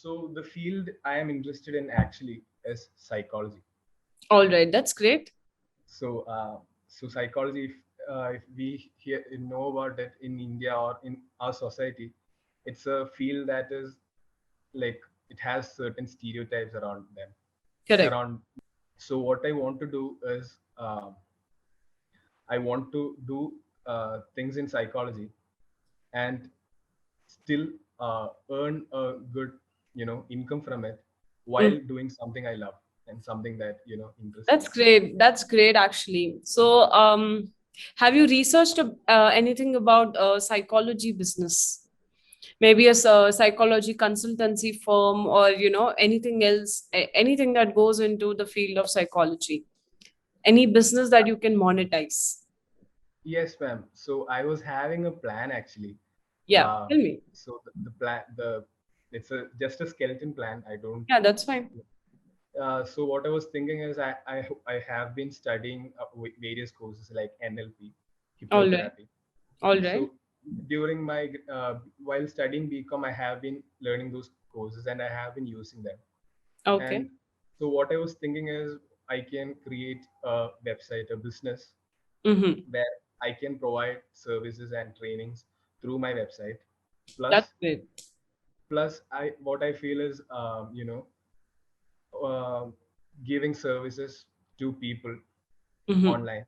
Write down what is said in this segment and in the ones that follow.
So the field I am interested in actually is psychology. All right, that's great. So so psychology, if we hear know about it in India or in our society, it's a field that is like it has certain stereotypes around them Correct. around. So what I want to do is I want to do things in psychology and still earn a good income from it while Mm. doing something I love and something that interests That's me. great. That's great, actually. So, have you researched anything about psychology business? Maybe a psychology consultancy firm, or anything else, anything that goes into the field of psychology. Any business that you can monetize. Yes, ma'am. So I was having a plan actually. Yeah, tell me. So the plan, it's a just a skeleton plan. I don't. Yeah, that's fine. So what I was thinking is I have been studying various courses like NLP, All right. hypnotherapy. All right. So during my while studying BCom, I have been learning those courses and I have been using them. Okay. And so what I was thinking is I can create a website, a business Mm-hmm. where I can provide services and trainings through my website. That's Plus, great. I what I feel is uh, giving services to people Mm-hmm. online.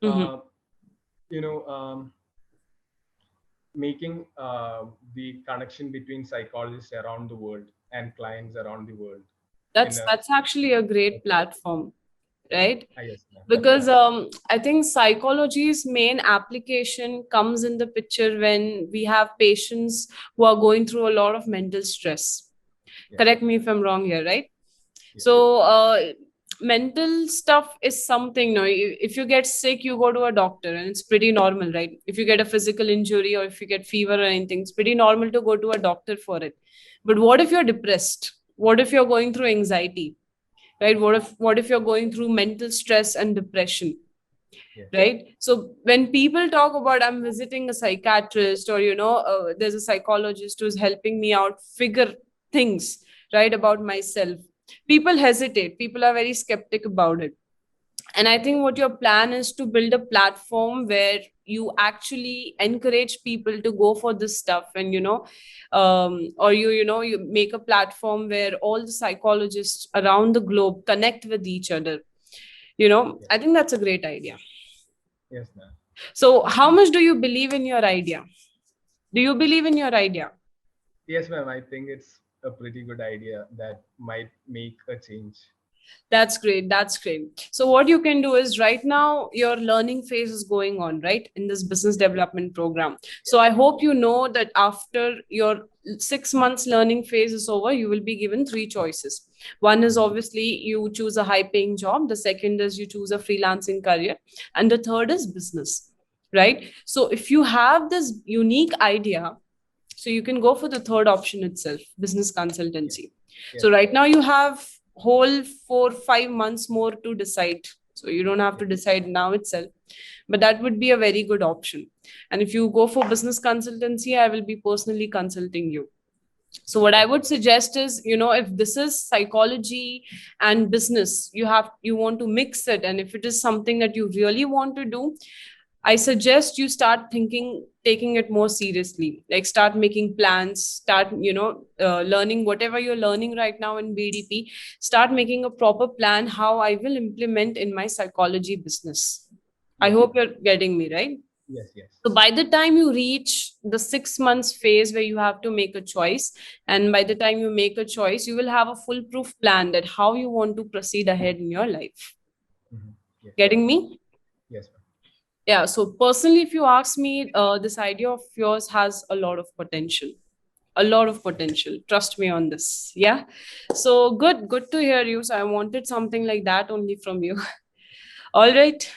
Mm-hmm. Uh, you know, making the connection between psychologists around the world and clients around the world in That's a that's actually a great platform, right? yes, ma'am. Because I think psychology's main application comes in the picture when we have patients who are going through a lot of mental stress. Yes, Correct me if I'm wrong here, right? yes, So, mental stuff is something, no, if you get sick, you go to a doctor, and it's pretty normal, right? If you get a physical injury or if you get fever or anything, it's pretty normal to go to a doctor for it. But what if you're depressed? What if you're going through anxiety, right? What if you're going through mental stress and depression? yes, Right. So when people talk about I'm visiting a psychiatrist, or there's a psychologist who's helping me out figure things right about myself, people hesitate, people are very skeptic about it. And I think what your plan is to build a platform where you actually encourage people to go for this stuff, and or you make a platform where all the psychologists around the globe connect with each other. yes, I think that's a great idea. yes, ma'am. So, how much do you believe in your idea? Do you believe in your idea? Yes, ma'am. I think it's a pretty good idea that might make a change. That's great. That's great. So, what you can do is right now, your learning phase is going on, right, in this business development program. So, I hope you know that after your 6 months learning phase is over, you will be given three choices. One is Mhm. obviously you choose a high paying job, the second is you choose a freelancing career, and the third is business, right? So, if you have this unique idea, so you can go for the third option itself, business Yes, consultancy. So yes, right now you have whole 4 5 months more to decide. So you don't have to yes, decide now itself, but that would be a very good option. And if you go for business consultancy, I will be personally consulting you. So what I okay, would suggest is, if this is psychology and business, you want to mix it, and if it is something that you really want to do, I suggest you start thinking, taking it more seriously. Like start making plans, start, learning whatever you're learning right now in BDP. Start making a proper plan how I will implement in my psychology business. I yes, hope ma'am. you're getting me, right? Yes, yes, So by the time you reach the 6 months phase where you have to make a choice, and by the time you make a choice, you will have a foolproof plan that how you want to proceed ahead in your life. hmm, yes, Getting me? yes, ma'am. Yeah. So personally, if you ask me, this idea of yours has a lot of potential. A lot of potential. Trust me on this. Yeah. So good to hear you. So I wanted something like that only from you. All right.